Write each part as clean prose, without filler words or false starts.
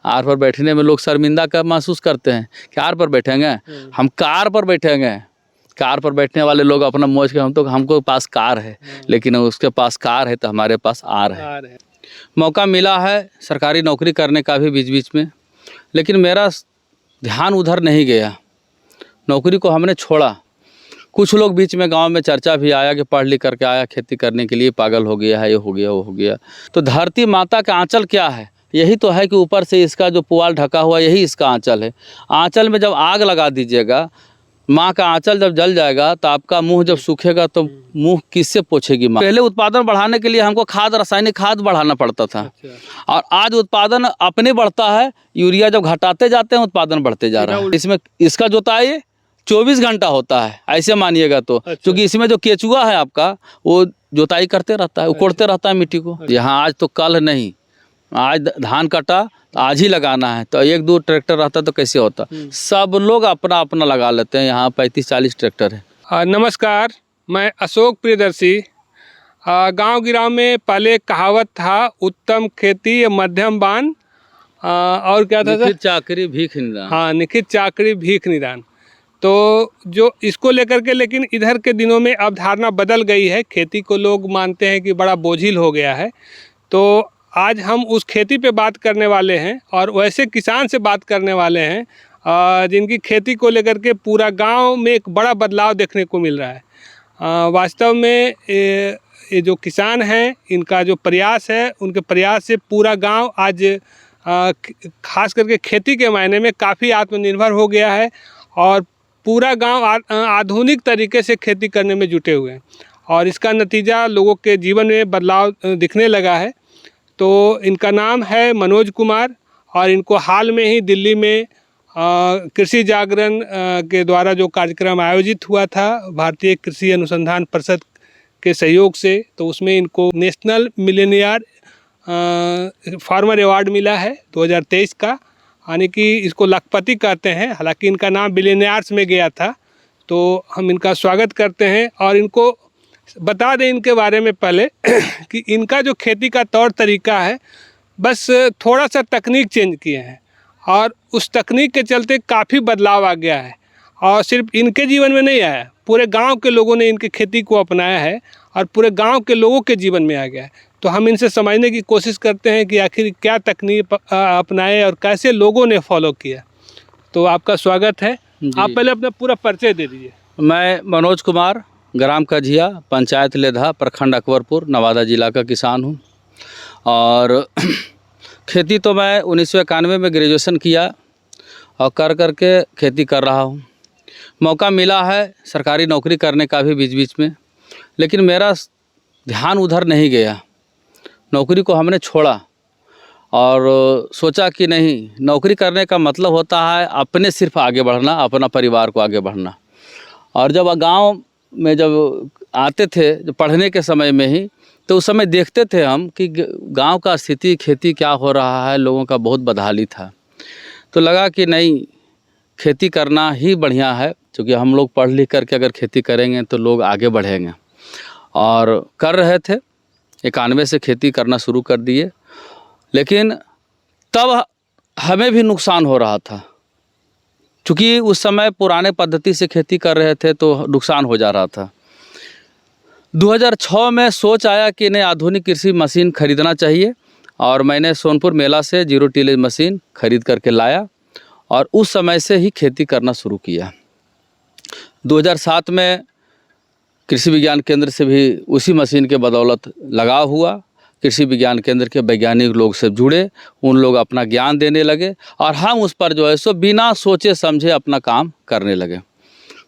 Are पर बैठने में लोग शर्मिंदा का महसूस करते हैं कि आर पर बैठेंगे, हम कार पर बैठेंगे। कार पर बैठने वाले लोग अपना मौज के, हमको पास कार है, लेकिन उसके पास कार है तो हमारे पास आर है। मौका मिला है सरकारी नौकरी करने का भी बीच बीच में, लेकिन मेरा ध्यान उधर नहीं गया, नौकरी को हमने छोड़ा। कुछ लोग बीच में गांव में चर्चा भी आया कि पढ़ लिख करके आया खेती करने के लिए, पागल हो गया है, ये हो गया वो हो गया। तो धरती माता का आंचल क्या है? यही तो है कि ऊपर से इसका जो पुआल ढका हुआ यही इसका आंचल है। आंचल में जब आग लगा दीजिएगा, माँ का आंचल जब जल जाएगा तो आपका मुंह जब सूखेगा तो मुंह किससे पोछेगी माँ? पहले उत्पादन बढ़ाने के लिए हमको रासायनिक खाद बढ़ाना पड़ता था। और आज उत्पादन अपने बढ़ता है, यूरिया जब घटाते जाते हैं उत्पादन बढ़ते जा रहा है। इसमें इसका जोताई 24 घंटा होता है, ऐसे मानिएगा तो। क्योंकि इसमें जो केचुआ है आपका, वो जोताई करते रहता है, उकोड़ते रहता है मिट्टी को। यहाँ आज तो कल नहीं, आज धान कटा तो आज ही लगाना है, तो एक दो ट्रैक्टर रहता तो कैसे होता? सब लोग अपना अपना लगा लेते हैं। यहाँ 35-40 ट्रैक्टर है। नमस्कार, मैं अशोक प्रियदर्शी। गांव गिराव में पहले कहावत था, उत्तम खेती मध्यम बान, और क्या था? निखित चाकरी भीख निदान। हाँ, निखित चाकरी भीख निदान। तो जो इसको लेकर के, लेकिन इधर के दिनों में अवधारणा बदल गई है। खेती को लोग मानते हैं कि बड़ा बोझिल हो गया है। तो आज हम उस खेती पे बात करने वाले हैं और वैसे किसान से बात करने वाले हैं जिनकी खेती को लेकर के पूरा गांव में एक बड़ा बदलाव देखने को मिल रहा है। वास्तव में ये जो किसान हैं, इनका जो प्रयास है, उनके प्रयास से पूरा गांव आज खास करके खेती के मायने में काफ़ी आत्मनिर्भर हो गया है और पूरा गांव आधुनिक तरीके से खेती करने में जुटे हुए हैं और इसका नतीजा लोगों के जीवन में बदलाव दिखने लगा है। तो इनका नाम है मनोज कुमार और इनको हाल में ही दिल्ली में कृषि जागरण के द्वारा जो कार्यक्रम आयोजित हुआ था भारतीय कृषि अनुसंधान परिषद के सहयोग से, तो उसमें इनको नेशनल मिलेनियर फार्मर अवार्ड मिला है 2023 का, यानी कि इसको लखपति कहते हैं। हालांकि इनका नाम बिलियनियर्स में गया था। तो हम इनका स्वागत करते हैं और इनको बता दें इनके बारे में पहले कि इनका जो खेती का तौर तरीका है, बस थोड़ा सा तकनीक चेंज किए हैं और उस तकनीक के चलते काफ़ी बदलाव आ गया है। और सिर्फ इनके जीवन में नहीं आया, पूरे गांव के लोगों ने इनकी खेती को अपनाया है और पूरे गांव के लोगों के जीवन में आ गया है। तो हम इनसे समझने की कोशिश करते हैं कि आखिर क्या तकनीक अपनाए और कैसे लोगों ने फॉलो किया। तो आपका स्वागत है। आप पहले अपना पूरा परिचय दे दीजिए। मैं मनोज कुमार, ग्राम कझिया, पंचायत लेधा, प्रखंड अकबरपुर, नवादा जिला का किसान हूँ। और खेती तो मैं 1991 में ग्रेजुएशन किया और कर के खेती कर रहा हूँ। मौका मिला है सरकारी नौकरी करने का भी बीच बीच में, लेकिन मेरा ध्यान उधर नहीं गया, नौकरी को हमने छोड़ा और सोचा कि नहीं, नौकरी करने का मतलब होता है अपने सिर्फ आगे बढ़ना, अपना परिवार को आगे बढ़ना। और जब गांव में जब आते थे, जब पढ़ने के समय में ही, तो उस समय देखते थे हम कि गांव का स्थिति, खेती क्या हो रहा है, लोगों का बहुत बदहाली था। तो लगा कि नहीं, खेती करना ही बढ़िया है, क्योंकि हम लोग पढ़ लिख करके अगर खेती करेंगे तो लोग आगे बढ़ेंगे। और कर रहे थे, 91 से खेती करना शुरू कर दिए, लेकिन तब हमें भी नुकसान हो रहा था, क्योंकि उस समय पुराने पद्धति से खेती कर रहे थे तो नुकसान हो जा रहा था। 2006 में सोच आया कि नहीं, आधुनिक कृषि मशीन खरीदना चाहिए और मैंने सोनपुर मेला से 0 टिलेज मशीन खरीद करके लाया और उस समय से ही खेती करना शुरू किया। 2007 में कृषि विज्ञान केंद्र से भी उसी मशीन के बदौलत लगाव हुआ। कृषि विज्ञान केंद्र के वैज्ञानिक लोग से जुड़े, उन लोग अपना ज्ञान देने लगे और हम उस पर जो है सो बिना सोचे समझे अपना काम करने लगे।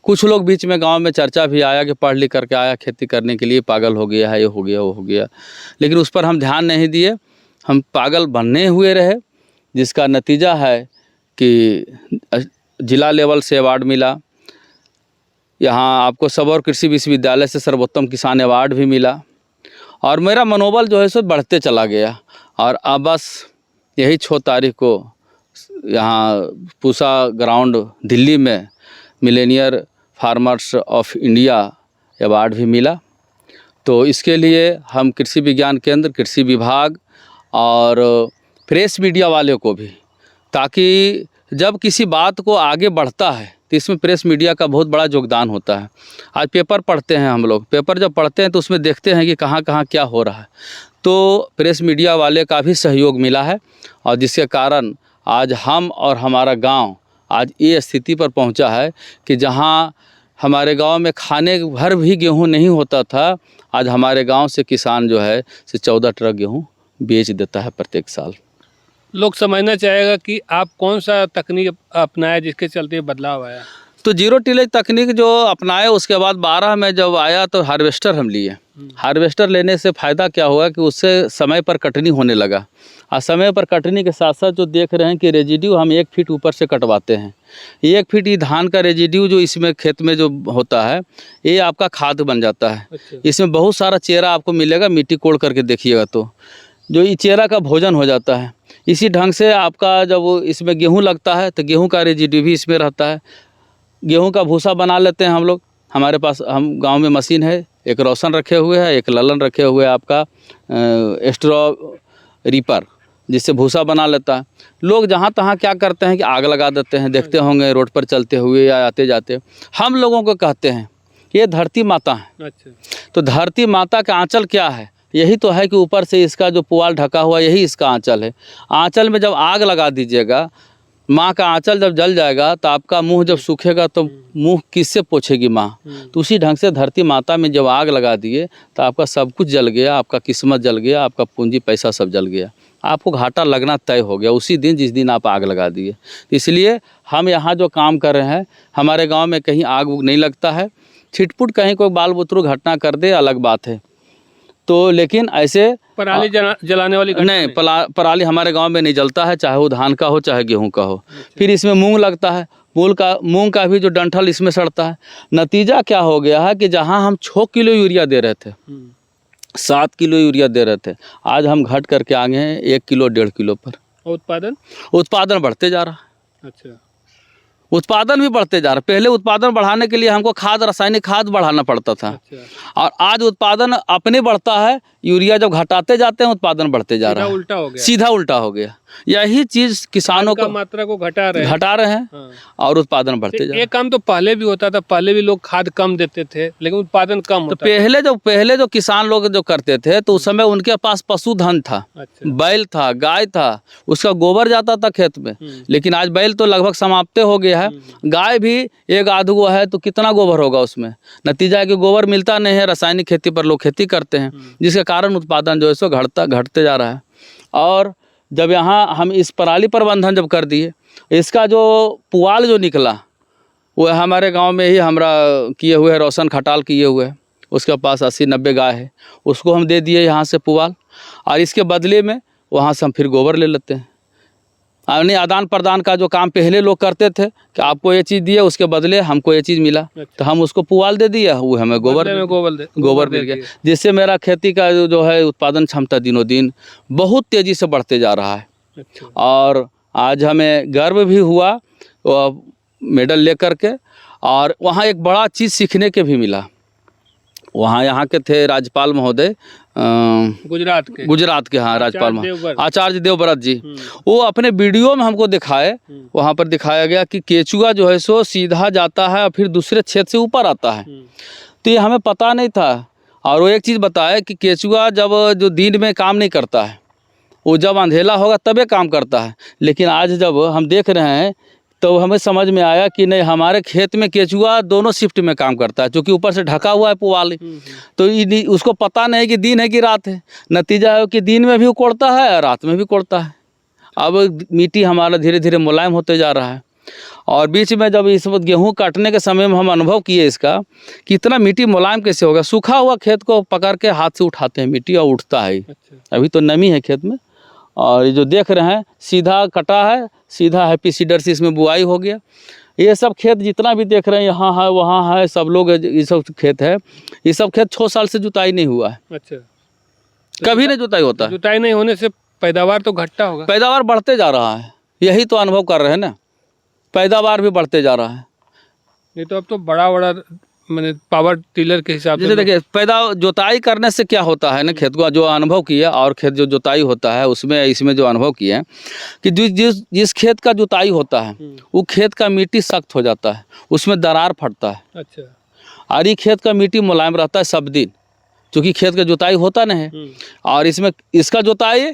कुछ लोग बीच में गांव में चर्चा भी आया कि पढ़ लिख करके आया खेती करने के लिए, पागल हो गया है, ये हो गया वो हो गया, लेकिन उस पर हम ध्यान नहीं दिए, हम पागल बनने हुए रहे, जिसका नतीजा है कि जिला लेवल से अवार्ड मिला। यहाँ आपको सबौर कृषि विश्वविद्यालय से सर्वोत्तम किसान अवार्ड भी मिला और मेरा मनोबल जो है सो बढ़ते चला गया। और अब बस यही 6 तारीख को यहाँ पूसा ग्राउंड दिल्ली में Millionaire farmers of India award भी मिला। तो इसके लिए हम कृषि विज्ञान केंद्र, कृषि विभाग और प्रेस मीडिया वाले को भी ताकि जब किसी बात को आगे बढ़ता है तो इसमें प्रेस मीडिया का बहुत बड़ा योगदान होता है। आज पेपर पढ़ते हैं हम लोग, पेपर जब पढ़ते हैं तो उसमें देखते हैं कि कहाँ कहाँ क्या हो रहा है, तो प्रेस मीडिया वाले का भी सहयोग मिला है और जिसके कारण आज हम और हमारा गांव आज ये स्थिति पर पहुंचा है कि जहां हमारे गांव में खाने भर भी गेहूं नहीं होता था, आज हमारे गांव से किसान जो है से 14 ट्रक गेहूं बेच देता है प्रत्येक साल। लोग समझना चाहेगा कि आप कौन सा तकनीक अपनाया जिसके चलते बदलाव आया। तो जीरो टिलेज तकनीक जो अपनाए, उसके बाद 12 में जब आया तो हार्वेस्टर हम लिए। हार्वेस्टर लेने से फ़ायदा क्या हुआ कि उससे समय पर कटनी होने लगा। और समय पर कटनी के साथ साथ जो देख रहे हैं कि रेजिड्यू हम 1 फीट ऊपर से कटवाते हैं। 1 फीट ये धान का रेजिड्यू जो इसमें खेत में जो होता है, ये आपका खाद बन जाता है। अच्छा। इसमें बहुत सारा चेरा आपको मिलेगा, मिट्टी कोड़ करके देखिएगा तो जो ये चेरा का भोजन हो जाता है। इसी ढंग से आपका जब इसमें गेहूँ लगता है तो गेहूँ का रेजिड्यू भी इसमें रहता है। गेहूं का भूसा बना लेते हैं हम लोग। हमारे पास हम गांव में मशीन है, एक रोशन रखे हुए है, एक ललन रखे हुए है आपका स्ट्रॉ रीपर, जिससे भूसा बना लेता है। लोग जहां तहां क्या करते हैं कि आग लगा देते हैं, देखते होंगे रोड पर चलते हुए या आते जाते। हम लोगों को कहते हैं कि ये धरती माता है। अच्छा। तो धरती माता का आंचल क्या है? यही तो है कि ऊपर से इसका जो पुआल ढका हुआ, यही इसका आंचल है। आंचल में जब आग लगा दीजिएगा, माँ का आंचल जब जल जाएगा तो आपका मुंह जब सूखेगा तो मुंह किससे पोछेगी माँ? तो उसी ढंग से धरती माता में जब आग लगा दिए तो आपका सब कुछ जल गया, आपका किस्मत जल गया, आपका पूंजी पैसा सब जल गया। आपको घाटा लगना तय हो गया उसी दिन जिस दिन आप आग लगा दिए। इसलिए हम यहाँ जो काम कर रहे हैं, हमारे गाँव में कहीं आग नहीं लगता है। छिटपुट कहीं कोई बाल बुतरू घटना कर दे अलग बात है, तो लेकिन ऐसे पराली जलाने वाली नहीं, पराली हमारे गांव में नहीं जलता है, चाहे वो धान का हो चाहे गेहूं का हो। फिर इसमें मूंग लगता है, मूंग का भी जो डंठल इसमें सड़ता है। नतीजा क्या हो गया है कि जहां हम 6 किलो यूरिया दे रहे थे, 7 किलो यूरिया दे रहे थे, आज हम घट करके आ गए हैं 1 किलो 1.5 किलो पर। उत्पादन बढ़ते जा रहा है। अच्छा। उत्पादन भी बढ़ते जा रहा है। पहले उत्पादन बढ़ाने के लिए हमको रासायनिक खाद बढ़ाना पड़ता था। अच्छा। और आज उत्पादन अपने बढ़ता है, यूरिया जब घटाते जाते हैं उत्पादन बढ़ते जा रहा है। उल्टा हो गया। सीधा उल्टा हो गया। यही चीज किसानों को मात्रा को घटा रहे हैं। हाँ। और उत्पादन बढ़ते जा रहे हैं। ये काम तो पहले भी होता था, पहले भी लोग खाद कम देते थे लेकिन उत्पादन कम होता था। पहले जो किसान लोग जो करते थे तो उस समय उनके पास पशुधन था। अच्छा। बैल था, गाय था, उसका गोबर जाता था खेत में। लेकिन आज बैल तो लगभग समाप्त हो गया है। गाय भी एक आध गो है तो कितना गोबर होगा उसमें? नतीजा है कि गोबर मिलता नहीं है, रासायनिक खेती पर लोग खेती करते हैं, जिसके कारण उत्पादन जो है सो घटते जा रहा है। और जब यहाँ हम इस पराली प्रबंधन जब कर दिए, इसका जो पुआल जो निकला वो हमारे गांव में ही हमरा किए हुए है, रोशन खटाल किए हुए है। उसके पास 80-90 गाय है, उसको हम दे दिए यहाँ से पुआल, और इसके बदले में वहाँ से हम फिर गोबर ले लेते हैं। यानी आदान प्रदान का जो काम पहले लोग करते थे कि आपको ये चीज़ दिए उसके बदले हमको ये चीज़ मिला। अच्छा। तो हम उसको पुआल दे दिया, वो हमें गोबर मिल गया, जिससे मेरा खेती का जो है उत्पादन क्षमता दिनों दिन बहुत तेज़ी से बढ़ते जा रहा है। अच्छा। और आज हमें गर्व भी हुआ मेडल लेकर के, और वहाँ एक बड़ा चीज़ सीखने के भी मिला। वहाँ यहाँ के थे राज्यपाल महोदय, गुजरात के, हाँ, राज्यपाल आचार्य देवव्रत जी। वो अपने वीडियो में हमको दिखाए, वहाँ पर दिखाया गया कि केचुआ जो है सो सीधा जाता है और फिर दूसरे क्षेत्र से ऊपर आता है। तो ये हमें पता नहीं था। और वो एक चीज़ बताया कि केचुआ जब जो दिन में काम नहीं करता है, वो जब अंधेला होगा तबे काम करता है। लेकिन आज जब हम देख रहे हैं तो हमें समझ में आया कि नहीं, हमारे खेत में केचुआ दोनों शिफ्ट में काम करता है, क्योंकि ऊपर से ढका हुआ है पुआल। तो उसको पता नहीं कि दिन है कि रात है। नतीजा है कि दिन में भी कोड़ता है और रात में भी कोड़ता है। अब मिट्टी हमारा धीरे धीरे मुलायम होते जा रहा है। और बीच में जब इस वक्त गेहूँ काटने के समय में हम अनुभव किए इसका कि इतना मिट्टी मुलायम कैसे होगा। सूखा हुआ खेत को पकड़ के हाथ से उठाते हैं मिट्टी और उठता है। अच्छा। अभी तो नमी है खेत में, और ये जो देख रहे हैं सीधा कटा है, सीधा हैप्पी सीडर से इसमें बुआई हो गया। ये सब खेत जितना भी देख रहे हैं, यहाँ है वहाँ है, सब लोग ये सब खेत है। ये सब खेत 6 साल से जुताई नहीं हुआ है। अच्छा। कभी नहीं जुताई होता है। जुताई नहीं होने से पैदावार तो घटता होगा। पैदावार बढ़ते जा रहा है, यही तो अनुभव कर रहे हैं ना, पैदावार भी बढ़ते जा रहा है। नहीं तो अब तो बड़ा मैंने पावर टिलर के हिसाब जैसे से? देखिए पैदा जोताई करने से क्या होता है ना, खेत को जो अनुभव किया और खेत जो जोताई होता है उसमें इसमें जो अनुभव किए हैं कि जिस खेत का जोताई होता है वो खेत का मिट्टी सख्त हो जाता है, उसमें दरार फटता है। अच्छा। और ये खेत का मिट्टी मुलायम रहता है सब दिन, क्योंकि खेत का जोताई होता नहीं है। और इसमें इसका जोताई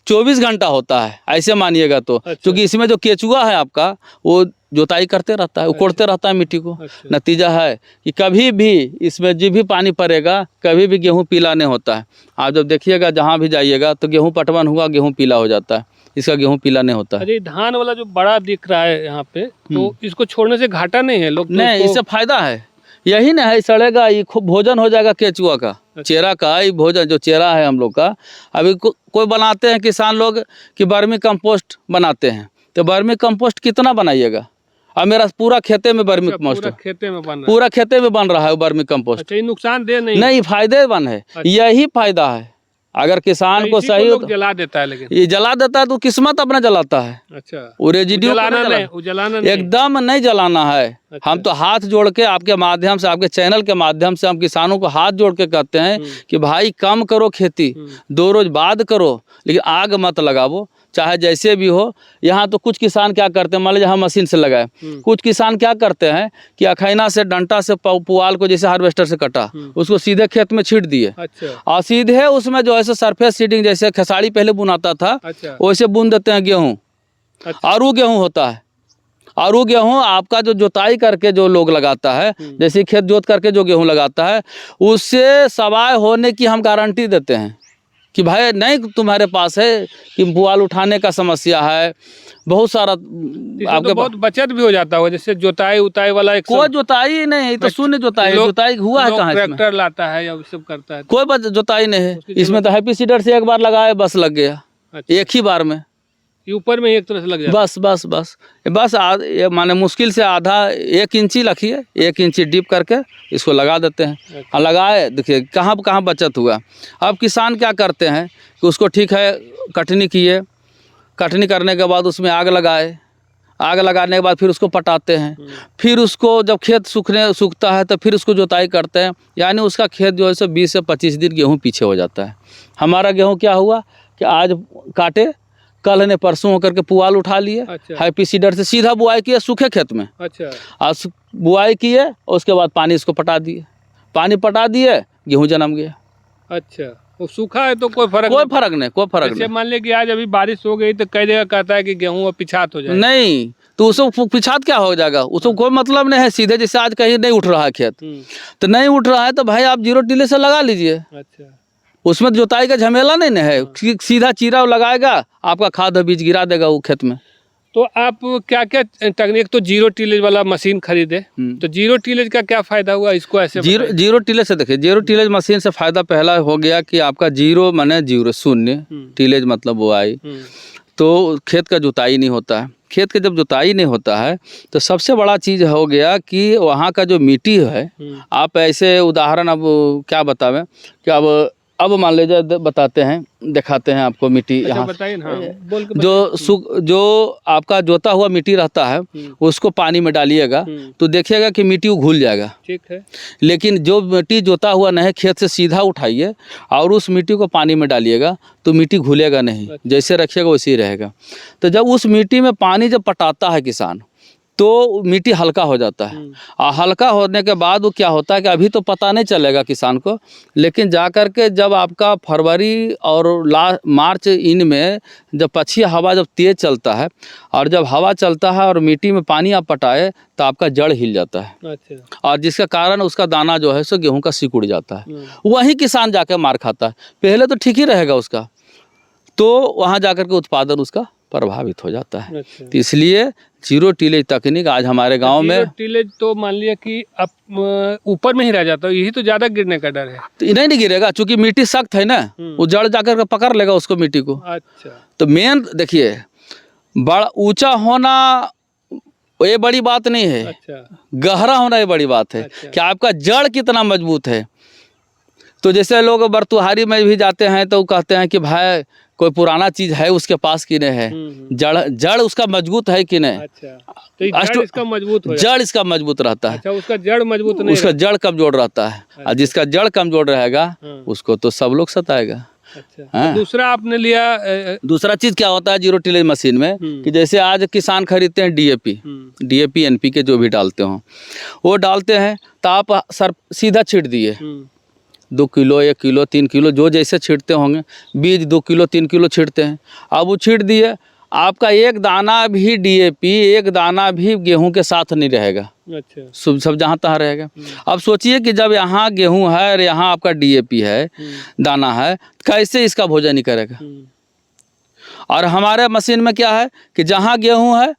24 घंटा होता है ऐसे मानिएगा तो। अच्छा। क्योंकि इसमें जो केचुआ है आपका वो जोताई करते रहता है, उकोड़ते रहता है मिट्टी को। अच्छा। नतीजा है कि कभी भी इसमें जो भी पानी पड़ेगा कभी भी गेहूं पीला नहीं होता है। आप जब देखिएगा जहाँ भी जाइएगा तो गेहूं पटवन हुआ गेहूं पीला हो जाता है, इसका गेहूं पीला नहीं होता है। अरे धान वाला जो बड़ा दिख रहा है यहाँ पे, तो इसको छोड़ने से घाटा नहीं है? लोग तो नहीं, इससे फायदा है, यही ना है, सड़ेगा ये खूब भोजन हो जाएगा केचुआ का। चेरा का ये भोजन जो चेरा है हम लोग का, अभी कोई बनाते हैं किसान लोग कि वर्मी कंपोस्ट बनाते हैं, तो वर्मी कंपोस्ट कितना बनाइएगा? अब मेरा पूरा खेते में वर्मी कंपोस्ट, पूरा खेते में बन रहा है? पूरा खेते में बन रहा है वर्मी कंपोस्ट। अच्छा, ये नुकसानदेह नहीं? नहीं, फायदेमंद है। यही फायदा है अगर किसान को सही हो। जला देता है, लेकिन ये जला देता है तो किस्मत अपना जलाता है। अच्छा, वो रेजिड्यू जलाना नहीं, एकदम नहीं जलाना है। अच्छा। हम तो हाथ जोड़ के आपके माध्यम से, आपके चैनल के माध्यम से हम किसानों को हाथ जोड़ के कहते हैं कि भाई कम करो खेती, 2 रोज बाद करो, लेकिन आग मत लगाओ, चाहे जैसे भी हो। यहाँ तो कुछ किसान क्या करते हैं, मान लीजिए हम मशीन से लगाए, कुछ किसान क्या करते हैं कि अखैना से डंटा से पुआल को जैसे हार्वेस्टर से कटा, उसको सीधे खेत में छीट दिए। अच्छा। और सीधे उसमें जो है सरफेस सीडिंग, जैसे खेसारी पहले बुनाता था अच्छा। वैसे बुन देते हैं गेहूँ। अच्छा। और वो गेहूँ होता है, और वो गेहूँ आपका जो जोताई करके जो लोग लगाता है, जैसे खेत जोत करके जो गेहूँ लगाता है, उससे सवाय होने की हम गारंटी देते हैं कि भाई नहीं तुम्हारे पास है कि पुआल उठाने का समस्या है, बहुत सारा आपके तो बहुत बचत भी हो जाता होगा, जैसे जोताई उताई वाला एक कोई जोताई नहीं, तो शून्य जोताई, जोताई हुआ है कहाँ? ट्रैक्टर लाता है या सब करता है, कोई जोताई नहीं है इसमें। तो हैप्पी सीडर से एक बार लगाए बस लग गया। अच्छा। एक ही बार में ऊपर में एक तरह से लग जाता है? बस ये माने मुश्किल से आधा 1 इंची रखिए, 1 इंची डीप करके इसको लगा देते हैं। और लगाए देखिए कहाँ कहाँ बचत हुआ। अब किसान क्या करते हैं कि उसको ठीक है कटनी किए, कटनी करने के बाद उसमें आग लगाए, आग लगाने के बाद फिर उसको पटाते हैं, फिर उसको जब खेत सूखता है तो फिर उसको जोताई करते हैं। यानी उसका खेत जो है सो 20 से 25 दिन गेहूँ पीछे हो जाता है। हमारा गेहूँ क्या हुआ कि आज काटे, कल ने परसों होकर के पुआल उठा लिए। अच्छा। हैप्पी सीडर से सीधा बुआई किए सूखे खेत में। अच्छा। आज बुआई किए उसके बाद पानी इसको पटा दिए, पानी पटा दिए, गेहूँ जन्म गया। अच्छा, वो सूखा है तो कोई फर्क नहीं। मान लिया कि आज अभी बारिश हो गई तो कई जगह कहता है कि गेहूँ अब पिछात हो जाए। नहीं, तो उसको पिछात क्या हो जाएगा, उसको कोई मतलब नहीं है। सीधे जैसे आज कहीं नहीं उठ रहा है खेत, तो नहीं उठ रहा है तो भाई आप 0 टिले से लगा लीजिए। अच्छा, उसमें जोताई का झमेला नहीं है, सीधा चीरा लगाएगा, आपका खाद बीज गिरा देगा वो खेत में। तो आप क्या क्या टेक्निक, तो 0 टिलेज वाला मशीन खरीदे, तो 0 टिलेज का क्या फायदा हुआ इसको? ऐसे 0 टिलेज से देखिए, 0 टिलेज मशीन से फायदा पहला हो गया कि आपका 0 माने 0 शून्य, टिलेज मतलब बुआई, तो खेत का जुताई नहीं होता है। खेत का जब जुताई नहीं होता है तो सबसे बड़ा चीज़ हो गया कि वहाँ का जो मिट्टी है, आप ऐसे उदाहरण अब क्या बतावें कि अब मान लीजिए बताते हैं, दिखाते हैं आपको मिट्टी। अच्छा, यहाँ बताइए ना, बोल के जो आपका जोता हुआ मिट्टी रहता है उसको पानी में डालिएगा तो देखिएगा कि मिट्टी वो घुल जाएगा। ठीक है। लेकिन जो मिट्टी जोता हुआ नहीं, खेत से सीधा उठाइए और उस मिट्टी को पानी में डालिएगा तो मिट्टी घुलेगा नहीं, जैसे रखिएगा वैसे ही रहेगा। तो जब उस मिट्टी में पानी जब पटाता है किसान तो मिट्टी हल्का हो जाता है। और हल्का होने के बाद वो क्या होता है कि अभी तो पता नहीं चलेगा किसान को, लेकिन जा कर के जब आपका फरवरी और मार्च इन में जब पछिया हवा जब तेज़ चलता है और जब हवा चलता है और मिट्टी में पानी आप पटाए तो आपका जड़ हिल जाता है। अच्छा। और जिसके कारण उसका दाना जो है सो गेहूँ का सिकुड़ जाता है। वहीं किसान जाकर मार खाता है। पहले तो ठीक ही रहेगा उसका, तो वहाँ जाकर के उत्पादन उसका प्रभावित हो जाता है। अच्छा। तो इसलिए 0 टिलेज तकनीक आज हमारे गांव में। 0 टिलेज तो मान लिया कि अब ऊपर में ही रह जाता है, यही तो ज़्यादा गिरने का डर है। तो नहीं गिरेगा, चूंकि मिट्टी सख्त है ना, वो जड़ जाकर के पकड़ लेगा उसको मिट्टी को। अच्छा। तो मेन देखिए, बड़ा ऊंचा होना ये बड़ी बात नहीं है। अच्छा। गहरा होना ये बड़ी बात है। अच्छा। कि आपका जड़ कितना मजबूत है। तो जैसे लोग बरतुहारी में भी जाते हैं तो कहते हैं कि भाई कोई पुराना चीज है उसके पास कि नहीं है, जड़ उसका मजबूत है कि नहीं। अच्छा, तो ये जड़ इसका मजबूत हो जाता जड़ इसका मजबूत रहता है। अच्छा, उसका जड़ मजबूत नहीं उसका जड़ कमजोर रहता है, और जिसका जड़ कमजोर रहेगा उसको तो सब लोग सताएगा। अच्छा, हाँ। तो दूसरा आपने लिया दूसरा चीज क्या होता है जीरो टिलेज मशीन में कि जैसे आज किसान खरीदते हैं डीएपी एनपीके जो भी डालते हो वो डालते हैं, तो आप सर सीधा छीट दिए 2 किलो 1 किलो 3 किलो जो जैसे छीटते होंगे, बीज 2 किलो 3 किलो छीटते हैं। अब वो छीट दिए, आपका एक दाना भी डीएपी एक दाना भी गेहूं के साथ नहीं रहेगा। अच्छा, सब जहाँ तहाँ रहेगा। अब सोचिए कि जब यहाँ गेहूं है और यहाँ आपका डीएपी है, दाना है, कैसे इसका भोजन ही करेगा। और हमारे मशीन में क्या है कि जहाँ गेहूं है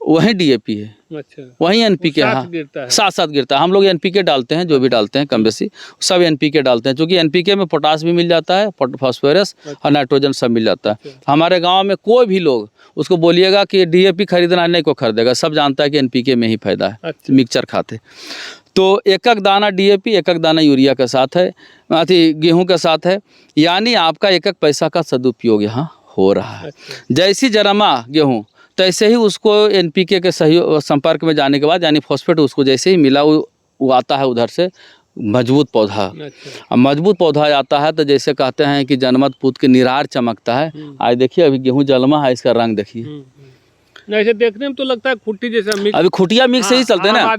वहीं डीएपी है, अच्छा, वहीं एनपीके साथ साथ गिरता है। हम लोग एनपीके डालते हैं, जो भी डालते हैं कम बेसी सब एनपीके डालते हैं, क्योंकि एनपीके में पोटास भी मिल जाता है, फास्फोरस और नाइट्रोजन सब मिल जाता है। हमारे गांव में कोई भी लोग उसको बोलिएगा कि डीएपी खरीदना नहीं को खरीदेगा, सब जानता है कि एनपीके में ही फायदा है। मिक्सचर खाते तो एक एक दाना डीएपी एक एक दाना यूरिया के साथ है, अथी गेहूँ के साथ है, यानी आपका एक एक पैसा का सदुपयोग यहाँ हो रहा है। जैसी जरमा गेहूँ तैसे ही उसको एनपीके के सही संपर्क में जाने के बाद, यानी फॉस्फेट उसको जैसे ही मिला वो आता है उधर से मजबूत पौधा। अब मजबूत पौधा आता है तो जैसे कहते हैं कि जनमत पूत के निरार चमकता है। आज देखिए अभी गेहूं जलमा है, इसका रंग देखिए, ऐसे देखने में तो लगता है खुट्टी जैसा मिक्स। अभी खुटिया मिक्स से ही चलते हैं ना,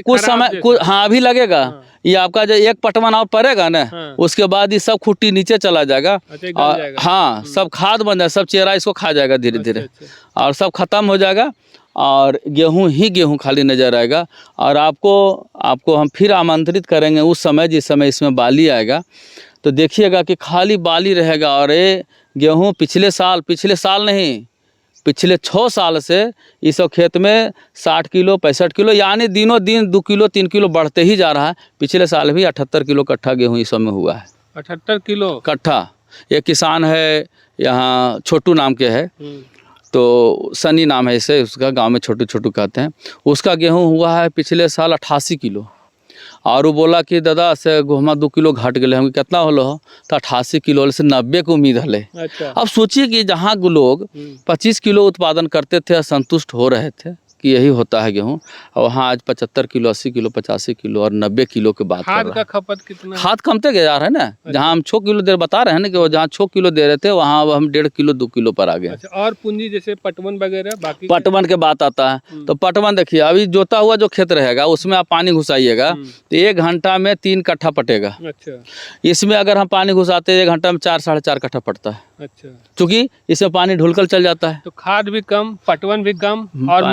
कुछ समय हाँ अभी लगेगा। ये आपका जो एक पटवन और पड़ेगा ना, उसके बाद ये सब खुट्टी नीचे चला जाएगा। और हाँ सब खाद बन जाएगा, सब चेहरा इसको खा जाएगा धीरे धीरे, और सब खत्म हो जाएगा और गेहूं ही गेहूं खाली नजर आएगा। और आपको हम फिर आमंत्रित करेंगे उस समय जिस समय इसमें बाली आएगा, तो देखिएगा कि खाली बाली रहेगा। और ये गेहूं पिछले साल नहीं, पिछले 6 साल से इस खेत में 60 किलो 65 किलो यानी दिनों दिन 2 किलो 3 किलो बढ़ते ही जा रहा है। पिछले साल भी 78 किलो कट्ठा गेहूं इस समय हुआ है। 78 किलो कट्ठा। एक किसान है यहाँ छोटू नाम के है, तो सनी नाम है इसे, उसका गांव में छोटू छोटू कहते हैं। उसका गेहूं हुआ है पिछले साल 88 किलो, और वो बोला कि दादा से गेहूँ 2 किलो घट गए। हम कितना होलो हो, तो 88 किलो से 90 के उम्मीद हले। अच्छा। अब सोचिए कि जहाँ लोग 25 किलो उत्पादन करते थे, संतुष्ट हो रहे थे कि यही होता है गेहूँ, और वहाँ आज 75 किलो 80 किलो 85 किलो और 90 किलो के बात खाद का खपत कितना? खाद कमते गया जा रहा है ना। अच्छा। जहाँ हम 6 किलो दे बता रहे हैं ना कि वो जहाँ 6 किलो दे रहे थे वहाँ अब हम 1.5 किलो 2 किलो पर आ गए। अच्छा, और पूंजी जैसे पटवन वगैरह बाकी पटवन के बात आता है, तो पटवन देखिए अभी जोता हुआ जो खेत रहेगा उसमें आप पानी घुसाइएगा तो 1 घंटा में 3 कट्ठा पटेगा। अच्छा, इसमें अगर हम पानी घुसाते 1 घंटा में 4 साढ़े 4 कट्ठा पड़ता है। अच्छा, क्योंकि इसमें पानी ढुलकर चल जाता है। तो खाद भी कम, पटवन भी कम, और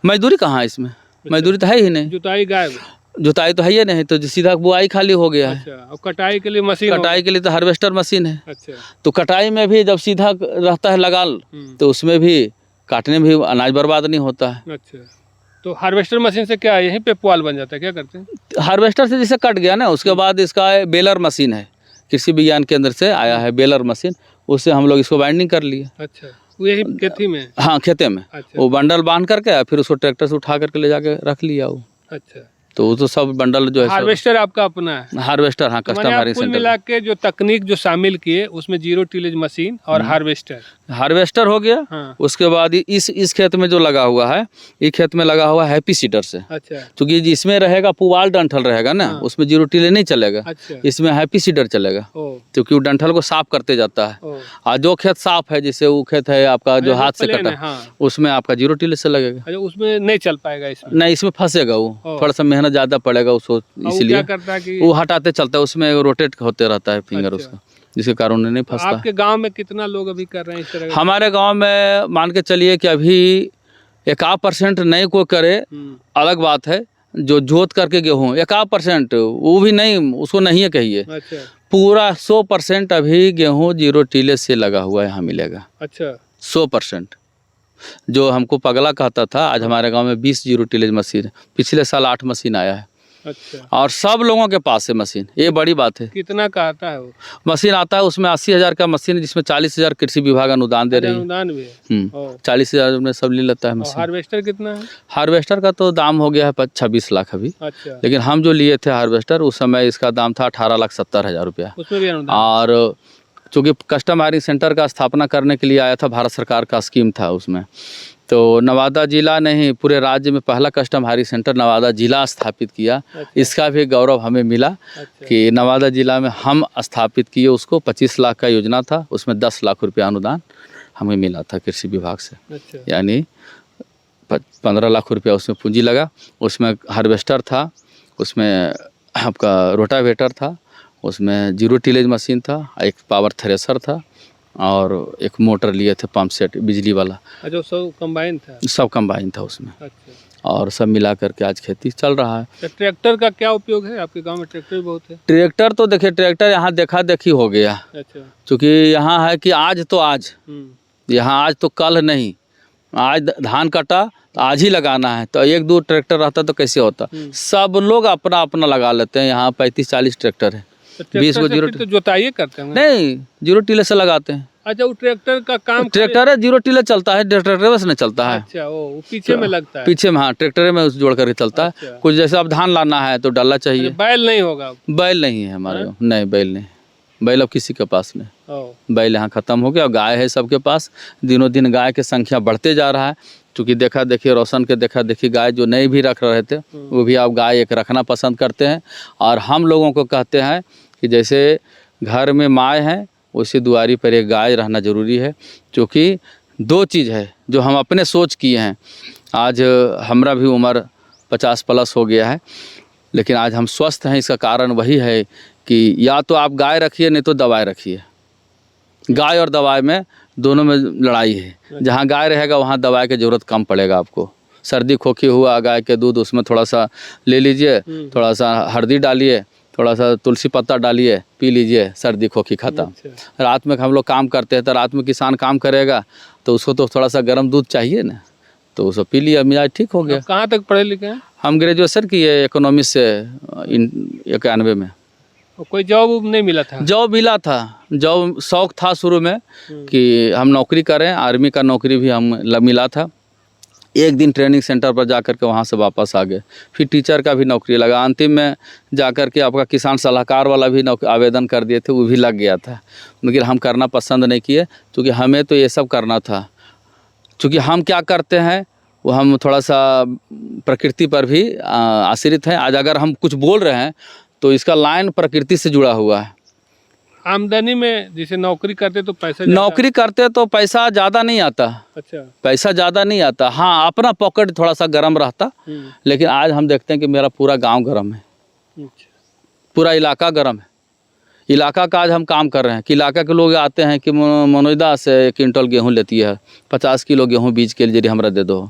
मजदूरी कहाँ है इसमें? मजदूरी तो है ही नहीं, जुताई तो है ही नहीं, तो सीधा बुआई खाली हो गया है। अच्छा, और कटाई के लिए मशीन? कटाई के लिए तो हार्वेस्टर मशीन है। अच्छा, तो कटाई में भी जब सीधा रहता है लगाल, तो उसमें भी काटने में भी अनाज बर्बाद नहीं होता है। अच्छा, तो हार्वेस्टर मशीन से क्या यहीं पे पुआल बन जाता है, क्या करते हैं? हार्वेस्टर से जैसे कट गया ना, उसके बाद इसका बेलर मशीन है, कृषि विज्ञान केंद्र से आया है बेलर मशीन, उससे हम लोग इसको बाइंडिंग कर लिए। अच्छा, वो यही खेती में? हाँ खेते में। अच्छा। वो बंडल बांध करके फिर उसको ट्रैक्टर से उठा करके ले जाके रख लिया वो। अच्छा, तो वो तो सब बंडल जो है हार्वेस्टर आपका अपना है? हार्वेस्टर हाँ, कस्टमर कुल मिला के जो तकनीक जो शामिल किए उसमें जीरो टिलेज मशीन और हार्वेस्टर हो गया। हाँ। उसके बाद इस खेत में जो लगा हुआ है, इस खेत में लगा हुआ है हैप्पी सीडर से। अच्छा, क्योंकि जिसमें रहेगा पुआल डंठल रहेगा ना। हाँ। उसमें जीरो टिलेज नहीं चलेगा। अच्छा। इसमें हैप्पी सीडर चलेगा, क्योंकि वो डंठल को साफ करते जाता है। और जो खेत साफ है, जैसे वो खेत है आपका जो हाथ से कटा, हाँ। उसमें आपका जीरो टिलेज से लगेगा। अच्छा, उसमें नहीं चल पाएगा? इसमें नहीं, इसमें फंसेगा वो, थोड़ा सा मेहनत ज्यादा पड़ेगा उसको, इसलिए वो हटाते चलता है, उसमें रोटेट होते रहता है फिंगर। अच्छा। उसका, जिसके कारण नहीं फंसता। आपके गांव में कितना लोग अभी कर रहे हैं इस तरह? हमारे गांव में मान के चलिए कि अभी 1% नहीं कोई करे, अलग बात है। जो जोत करके गेहूँ 1% वो भी नहीं, उसको नहीं है कहिए। अच्छा। पूरा 100% अभी गेहूँ जीरो टिलेज से लगा हुआ यहाँ मिलेगा। अच्छा, 100%। जो हमको पगला कहता था, आज हमारे गांव में 20 जीरो टिलेज मशीन है। पिछले साल 8 मशीन आया है। अच्छा, और सब लोगों के पास है मशीन, ये बड़ी बात है। कितना का आता है वो? मशीन आता है उसमें 80,000 का मशीन है, जिसमें 40,000 कृषि विभाग अनुदान दे रही है। अनुदान भी है। ओ, 40,000 में सब ले लेता है और मशीन। हार्वेस्टर कितना है? हार्वेस्टर का तो दाम हो गया है 26 लाख अभी, अच्छा, लेकिन हम जो लिए थे हार्वेस्टर उस समय इसका दाम था 18,70,000 रुपया। उसमें भी अनुदान? और चूँकि कस्टम हायरिंग सेंटर का स्थापना करने के लिए आया था, भारत सरकार का स्कीम था उसमें, तो नवादा जिला ने ही पूरे राज्य में पहला कस्टम हायरिंग सेंटर नवादा जिला स्थापित किया। अच्छा, इसका भी गौरव हमें मिला अच्छा, कि नवादा जिला में हम स्थापित किए उसको। 25 लाख का योजना था, उसमें 10 लाख रुपया अनुदान हमें मिला था कृषि विभाग से, अच्छा, यानी 15 लाख रुपया उसमें पूंजी लगा। उसमें हार्वेस्टर था, उसमें आपका रोटावेटर था, उसमें जीरो टिलेज मशीन था, एक पावर थ्रेसर था और एक मोटर लिए थे पंप सेट बिजली वाला। अच्छा, सब कंबाइन था? सब कंबाइन था उसमें, अच्छा, और सब मिला करके आज खेती चल रहा है। तो ट्रैक्टर का क्या उपयोग है आपके गांव में? ट्रैक्टर भी बहुत है। ट्रैक्टर तो देखिए, ट्रैक्टर यहाँ देखा देखी हो गया, अच्छा, क्योंकि यहाँ है कि आज तो आज, यहाँ आज तो कल नहीं। आज धान कटा तो आज ही लगाना है, तो एक दो ट्रैक्टर रहता तो कैसे होता। सब लोग अपना अपना लगा लेते हैं। यहाँ 35-40 ट्रैक्टर है। तो 20 को ट्रैक्टर से जीरो फिर तो जोताई करते हैं? नहीं, जीरो टिलर से लगाते हैं। अच्छा, वो ट्रैक्टर का काम ट्रैक्टर है, जीरो टिलर चलता है, ट्रैक्टर से नहीं चलता है। अच्छा, वो पीछे में लगता है? पीछे में, हाँ, ट्रैक्टर में जोड़ करके चलता है। अच्छा। कुछ जैसे अब धान लाना है तो डाला चाहिए। बैल नहीं होगा? बैल नहीं है हमारे यहाँ, नहीं बैल नहीं, बैल अब किसी के पास नहीं। ओ, बैल यहाँ ख़त्म हो गया, और गाय है सबके पास। दिनों दिन गाय की संख्या बढ़ते जा रहा है, क्योंकि देखा देखी रोशन के देखा देखी गाय जो नहीं भी रख रहे थे वो भी अब गाय एक रखना पसंद करते हैं। और हम लोगों को कहते हैं कि जैसे घर में माय है उसी दुआरी पर एक गाय रहना ज़रूरी है, क्योंकि दो चीज़ है जो हम अपने सोच किए हैं। आज हमारा भी उम्र 50+ हो गया है, लेकिन आज हम स्वस्थ हैं। इसका कारण वही है कि या तो आप गाय रखिए, नहीं तो दवाई रखिए। गाय और दवाई में दोनों में लड़ाई है। जहाँ गाय रहेगा वहाँ दवाई की ज़रूरत कम पड़ेगा आपको। सर्दी खोखी हुआ, गाय के दूध उसमें थोड़ा सा ले लीजिए, थोड़ा सा हल्दी डालिए, थोड़ा सा तुलसी पत्ता डालिए, पी लीजिए, सर्दी खोखी खत्म। अच्छा। रात में हम लोग काम करते हैं तो रात में किसान काम करेगा तो उसको तो थोड़ा सा गर्म दूध चाहिए ना, तो उसको पी लिया, मिजाज ठीक हो गया। आप कहाँ तक पढ़े लिखे हैं? हम ग्रेजुएशन किए इकोनॉमिक्स से 91 में। और कोई जॉब नहीं मिला था? जॉब मिला था, जॉब शौक था शुरू में कि हम नौकरी करें। आर्मी का नौकरी भी हम मिला था। एक दिन ट्रेनिंग सेंटर पर जा कर के वहाँ से वापस आ गए। फिर टीचर का भी नौकरी लगा। अंतिम में जा कर के आपका किसान सलाहकार वाला भी आवेदन कर दिए थे, वो भी लग गया था, लेकिन हम करना पसंद नहीं किए, क्योंकि हमें तो ये सब करना था। क्योंकि हम क्या करते हैं वो हम थोड़ा सा प्रकृति पर भी आश्रित हैं। आज अगर हम कुछ बोल रहे हैं तो इसका लाइन प्रकृति से जुड़ा हुआ है। आमदनी में जैसे नौकरी करते तो पैसा ज़्यादा? नौकरी करते तो पैसा ज़्यादा नहीं आता। अच्छा। पैसा ज़्यादा नहीं आता, हाँ अपना पॉकेट थोड़ा सा गर्म रहता। लेकिन आज हम देखते हैं कि मेरा पूरा गांव गर्म है, अच्छा। पूरा इलाका गर्म है। इलाका का आज हम काम कर रहे हैं कि इलाका के लोग आते हैं कि मनोइदा से 1 क्विंटल गेहूँ लेती है, 50 किलो गेहूँ बीज के लिए हमरा दे दो,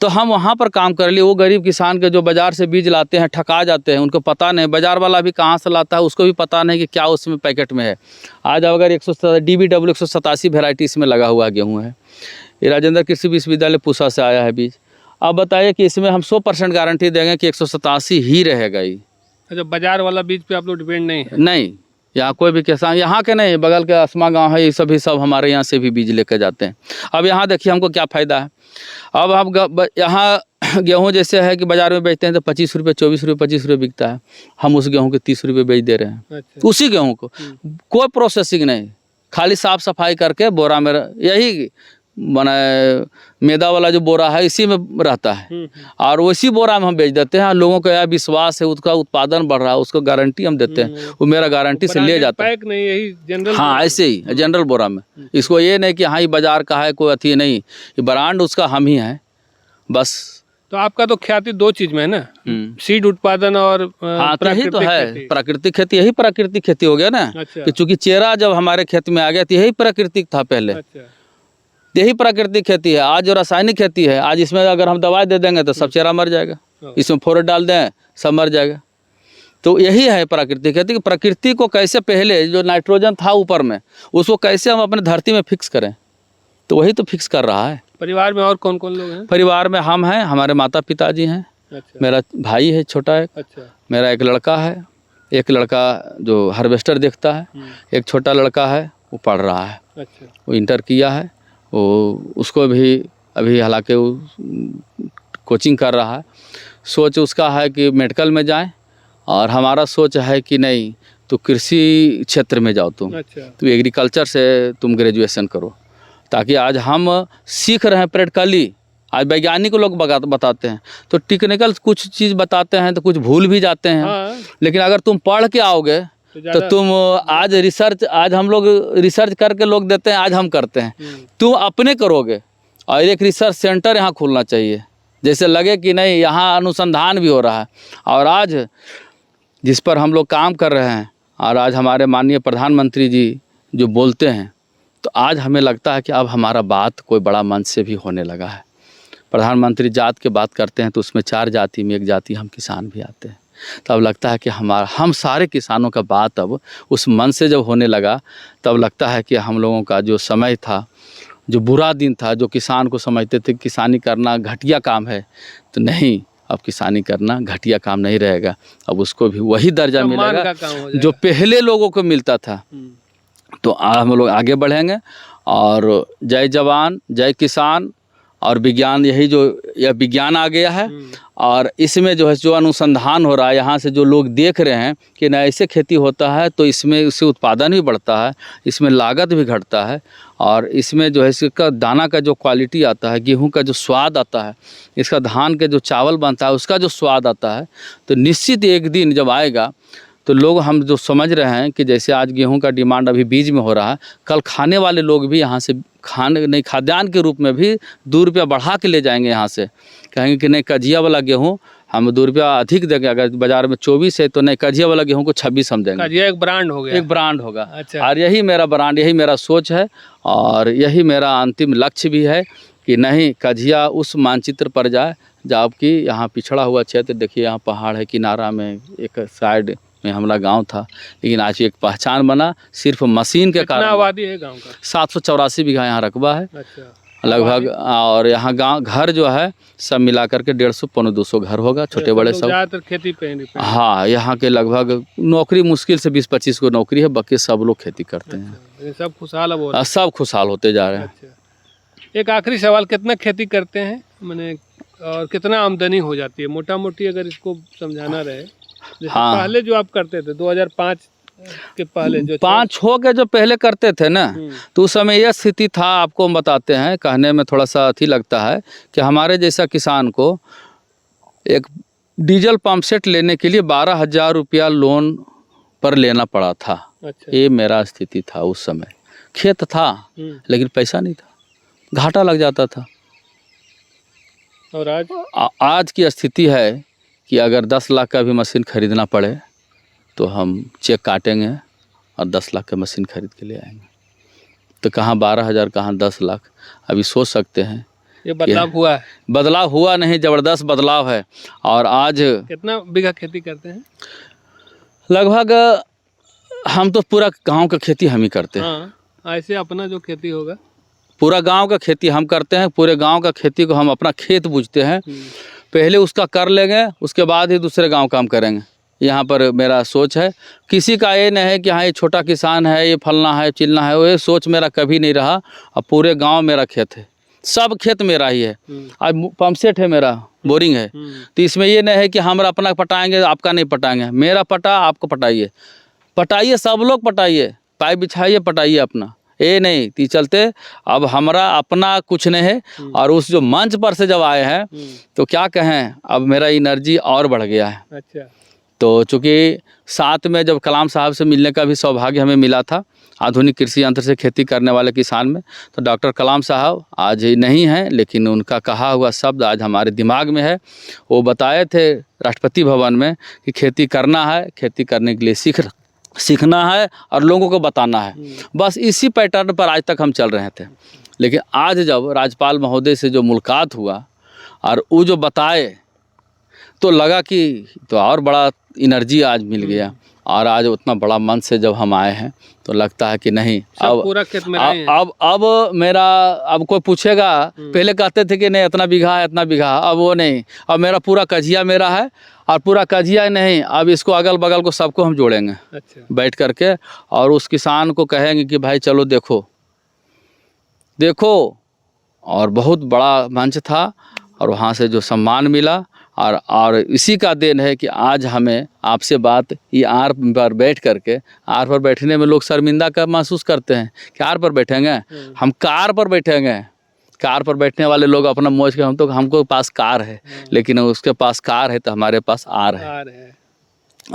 तो हम वहाँ पर काम कर लिए। वो गरीब किसान के जो बाज़ार से बीज लाते हैं ठका जाते हैं, उनको पता नहीं, बाज़ार वाला भी कहाँ से लाता है उसको भी पता नहीं कि क्या उसमें पैकेट में है। आज अगर 187 DBW 187 वेराइटी इसमें लगा हुआ गेहूँ है। ये राजेंद्र कृषि विश्वविद्यालय पूसा से आया है बीज। अब बताइए कि इसमें हम 100% गारंटी देंगे कि 187 ही रहेगा ये। अच्छा, बाजार वाला बीज पे आप लोग डिपेंड नहीं है? नहीं, यहाँ कोई भी किसान, यहाँ के नहीं, बगल के असमा गांव है, ये सभी सब हमारे यहाँ से भी बीज लेकर जाते हैं। अब यहाँ देखिए हमको क्या फ़ायदा है। अब हम यहाँ गेहूँ जैसे है कि बाज़ार में बेचते हैं तो 25 रुपये, 24 रुपये, 25 रुपये बिकता है। हम उस गेहूँ के 30 रुपये बेच दे रहे हैं। अच्छा। उसी गेहूँ को, कोई प्रोसेसिंग नहीं, खाली साफ़ सफाई करके बोरा में, यही माने मैदा वाला जो बोरा है इसी में रहता है, और उसी बोरा में हम बेच देते हैं। लोगों का यह विश्वास है, उसका उत्पादन बढ़ रहा है, उसको गारंटी हम देते हैं, वो मेरा गारंटी से ले जाता है। पैक नहीं, यही जनरल? हाँ, ऐसे ही जनरल बोरा में। इसको ये नहीं कि हाँ ये बाजार का है, कोई अथी नहीं, ये ब्रांड उसका हम ही है बस। तो आपका तो ख्याति दो चीज में है ना, सीड उत्पादन और हाँ, तो यही तो है खेती। प्राकृतिक खेती, यही प्राकृतिक खेती हो गया ना। अच्छा। कि चूंकि चेरा जब हमारे खेत में आ गया तो यही प्राकृतिक था पहले। अच्छा। यही प्राकृतिक खेती है। आज जो रासायनिक खेती है, आज इसमें अगर हम दवाई दे देंगे तो सब चेरा मर जाएगा, इसमें फोरेट डाल दें सब मर जाएगा। तो यही है प्राकृतिक खेती कि प्रकृति को कैसे पहले जो नाइट्रोजन था ऊपर में उसको कैसे हम अपने धरती में फिक्स करें, तो वही तो फिक्स कर रहा है। परिवार में और कौन कौन लोग हैं? परिवार में हम हैं, हमारे माता पिताजी हैं, अच्छा। मेरा भाई है छोटा एक, अच्छा। मेरा एक लड़का है, एक लड़का जो हार्वेस्टर देखता है, एक छोटा लड़का है वो पढ़ रहा है, अच्छा। वो इंटर किया है, वो उसको भी अभी हालांकि वो कोचिंग कर रहा है। सोच उसका है कि मेडिकल में जाए, और हमारा सोच है कि नहीं तो कृषि क्षेत्र में जाओ तुम, अच्छा। तो एग्रीकल्चर से तुम ग्रेजुएशन करो, ताकि आज हम सीख रहे हैं प्रैक्टिकली। आज वैज्ञानिक लोग बताते हैं तो टेक्निकल कुछ चीज़ बताते हैं तो कुछ भूल भी जाते हैं। हाँ। लेकिन अगर तुम पढ़ के आओगे तो तुम आज रिसर्च, आज हम लोग रिसर्च करके लोग देते हैं, आज हम करते हैं, तुम अपने करोगे। और एक रिसर्च सेंटर यहाँ खुलना चाहिए, जैसे लगे कि नहीं यहाँ अनुसंधान भी हो रहा है। और आज जिस पर हम लोग काम कर रहे हैं, और आज हमारे माननीय प्रधानमंत्री जी जो बोलते हैं, तो आज हमें लगता है कि अब हमारा बात कोई बड़ा मंच से भी होने लगा है। प्रधानमंत्री जात की बात करते हैं तो उसमें 4 जाति में एक जाति हम किसान भी आते हैं। तो अब लगता है कि हम सारे किसानों का बात अब उस मन से जब होने लगा, तब लगता है कि हम लोगों का जो समय था, जो बुरा दिन था, जो किसान को समझते थे किसानी करना घटिया काम है, तो नहीं, अब किसानी करना घटिया काम नहीं रहेगा, अब उसको भी वही दर्जा मिलेगा जो पहले लोगों को मिलता था। तो हम लोग आगे बढ़ेंगे, और जय जवान जय किसान और विज्ञान, यही जो यह विज्ञान आ गया है। और इसमें जो है जो अनुसंधान हो रहा है, यहाँ से जो लोग देख रहे हैं कि ना ऐसे खेती होता है तो इसमें उससे उत्पादन भी बढ़ता है, इसमें लागत भी घटता है, और इसमें जो है इसका दाना का जो क्वालिटी आता है, गेहूं का जो स्वाद आता है, इसका धान के जो चावल बनता है उसका जो स्वाद आता है, तो निश्चित एक दिन जब आएगा तो लोग, हम जो समझ रहे हैं कि जैसे आज गेहूं का डिमांड अभी बीज में हो रहा है, कल खाने वाले लोग भी यहाँ से खाद्यान्न के रूप में भी 2 रुपया बढ़ा के ले जाएंगे यहाँ से। कहेंगे कि नहीं, कजिया वाला गेहूं हम 2 रुपया अधिक देंगे, अगर बाजार में 24 है तो नहीं, कजिया वाला गेहूं को 26 हम देंगे। कजिया एक ब्रांड हो गया, एक ब्रांड होगा। अच्छा। और यही मेरा ब्रांड, यही मेरा सोच है, और यही मेरा अंतिम लक्ष्य भी है कि नहीं, कजिया उस मानचित्र पर जाए जबकि यहाँ पिछड़ा हुआ क्षेत्र, देखिए यहाँ पहाड़ है, किनारा में एक साइड में हमारा गांव था, लेकिन आज एक पहचान बना सिर्फ मशीन के कारण। आबादी है गांव का? 784 बीघा यहाँ रकबा है। अच्छा। लगभग, और यहाँ गांव घर जो है सब मिला करके 150-200 घर होगा, छोटे बड़े सब। ज़्यादातर खेती पे है। हाँ, यहाँ के लगभग नौकरी मुश्किल से 20-25 को नौकरी है, बाकी सब लोग खेती करते हैं। सब खुशहाल अब हो रहा है? सब खुशहाल होते जा रहे हैं। अच्छा। एक आखिरी सवाल, कितना खेती करते हैं मैंने, और कितना आमदनी हो जाती है मोटा मोटी, अगर इसको समझाना रहे? जैसे हाँ। पहले जो आप करते थे 2005 के पहले, जो 5-6 के जो पहले करते थे ना, तो उस समय यह स्थिति था, आपको हम बताते हैं, कहने में थोड़ा सा अथी लगता है कि हमारे जैसा किसान को एक डीजल पंप सेट लेने के लिए 12,000 रुपया लोन पर लेना पड़ा था। अच्छा। ये मेरा स्थिति था उस समय। खेत था लेकिन पैसा नहीं था, घाटा लग जाता था। और आज की स्थिति है कि अगर 10 लाख का भी मशीन खरीदना पड़े तो हम चेक काटेंगे और 10 लाख का मशीन खरीद के ले आएंगे। तो कहाँ 12,000, कहाँ 10 लाख। अभी सोच सकते हैं ये बदलाव हुआ है? बदलाव हुआ नहीं, ज़बरदस्त बदलाव है। और आज कितना बीघा खेती करते हैं? लगभग हम तो पूरा गांव का खेती हम ही करते हैं। हाँ, ऐसे अपना जो खेती होगा, पूरा गांव का खेती हम करते हैं। पूरे गांव का खेती को हम अपना खेत बूझते हैं, पहले उसका कर लेंगे, उसके बाद ही दूसरे गांव का हम करेंगे। यहाँ पर मेरा सोच है। किसी का ये नहीं है कि हाँ ये छोटा किसान है, ये फलना है चिलना है, वो ये सोच मेरा कभी नहीं रहा। अब पूरे गांव मेरा खेत है, सब खेत मेरा ही है। आज पंप सेट है मेरा, बोरिंग है, तो इसमें ये नहीं है कि हम अपना पटाएंगे आपका नहीं पटाएंगे। मेरा पटा आपको पटाइए, पटाइए सब लोग पटाइए, पाइप बिछाइए पटाइए अपना, ये नहीं ती चलते। अब हमारा अपना कुछ नहीं है। और उस जो मंच पर से जब आए हैं तो क्या कहें, अब मेरा एनर्जी और बढ़ गया है। अच्छा। तो चूँकि साथ में जब कलाम साहब से मिलने का भी सौभाग्य हमें मिला था, आधुनिक कृषि यंत्र से खेती करने वाले किसान में, तो डॉक्टर कलाम साहब आज नहीं हैं, लेकिन उनका कहा हुआ शब्द आज हमारे दिमाग में है। वो बताए थे राष्ट्रपति भवन में कि खेती करना है, खेती करने के लिए सीखना है और लोगों को बताना है। बस इसी पैटर्न पर आज तक हम चल रहे थे। लेकिन आज जब राज्यपाल महोदय से जो मुलाकात हुआ और वो जो बताए, तो लगा कि तो और बड़ा एनर्जी आज मिल गया। और आज उतना बड़ा मन से जब हम आए हैं तो लगता है कि नहीं, सब पूरा खेत में रहे हैं। अब मेरा, अब कोई पूछेगा, पहले कहते थे कि नहीं इतना बीघा है इतना बीघा, अब वो नहीं, अब मेरा पूरा कजिया मेरा है, और पूरा कजिया नहीं, अब इसको अगल बगल को सबको हम जोड़ेंगे अच्छा। बैठ करके, और उस किसान को कहेंगे कि भाई चलो देखो देखो। और बहुत बड़ा मंच था, और वहाँ से जो सम्मान मिला, और इसी का देन है कि आज हमें आपसे बात ये आर पर बैठ करके, आर पर बैठने में लोग शर्मिंदा का महसूस करते हैं कि आर पर बैठेंगे, हम कार पर बैठेंगे। कार पर बैठने वाले लोग अपना मौज के, हमको पास कार है, लेकिन उसके पास कार है तो हमारे पास आर है।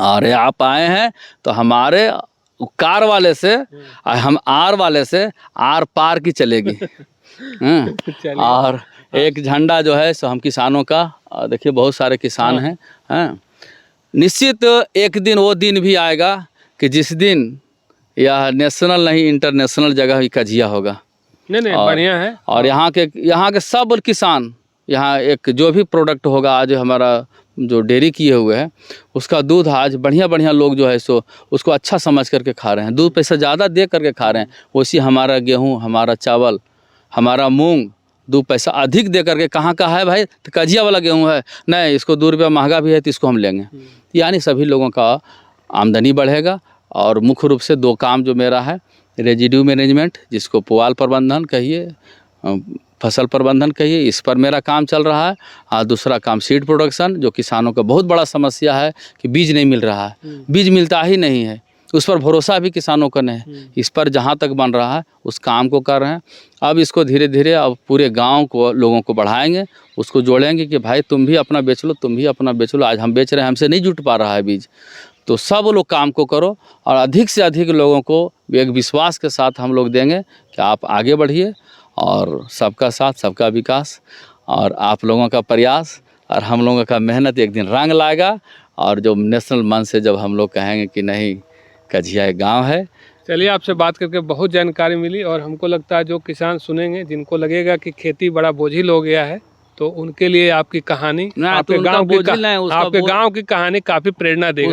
और आप आए हैं तो हमारे कार वाले से हम आर वाले से आर पार की चलेगी। और एक झंडा जो है सो हम किसानों का, देखिए बहुत सारे किसान हैं। निश्चित एक दिन वो दिन भी आएगा कि जिस दिन यह नेशनल नहीं इंटरनेशनल जगह ही कजिया होगा। नहीं बढ़िया है। और यहाँ के सब किसान, यहाँ एक जो भी प्रोडक्ट होगा, आज हमारा जो डेयरी किए हुए हैं उसका दूध आज बढ़िया लोग जो है सो उसको अच्छा समझ करके खा रहे हैं, 2 पैसा ज़्यादा दे करके खा रहे हैं। वैसे हमारा गेहूँ, हमारा चावल, हमारा मूंग 2 पैसा अधिक दे करके, कहाँ का है भाई, तो कजिया वाला गेहूँ है, नहीं इसको 2 रुपया महंगा भी है तो इसको हम लेंगे। यानी सभी लोगों का आमदनी बढ़ेगा। और मुख्य रूप से 2 काम जो मेरा है, रेजिड्यू मैनेजमेंट, जिसको पुआल प्रबंधन कहिए, फसल प्रबंधन कहिए, इस पर मेरा काम चल रहा है। और दूसरा काम सीड प्रोडक्शन, जो किसानों का बहुत बड़ा समस्या है कि बीज नहीं मिल रहा है, बीज मिलता ही नहीं है, उस पर भरोसा भी किसानों का नहीं है। इस पर जहाँ तक बन रहा है उस काम को कर रहे हैं। अब इसको धीरे धीरे अब पूरे गांव को, लोगों को बढ़ाएंगे, उसको जोड़ेंगे कि भाई तुम भी अपना बेच लो, तुम भी अपना बेच लो। आज हम बेच रहे हैं, हमसे नहीं जुट पा रहा है बीज, तो सब लोग काम को करो, और अधिक से अधिक लोगों को एक विश्वास के साथ हम लोग देंगे कि आप आगे बढ़िए, और सबका साथ सबका विकास, और आप लोगों का प्रयास और हम लोगों का मेहनत एक दिन रंग लाएगा। और जो नेशनल मंच से जब हम लोग कहेंगे कि नहीं कजिया एक गाँव है। चलिए, आपसे बात करके बहुत जानकारी मिली, और हमको लगता है जो किसान सुनेंगे, जिनको लगेगा कि खेती बड़ा बोझिल हो गया है, तो उनके लिए आपकी कहानी, आपके गांव की कहानी काफ़ी प्रेरणा देगा।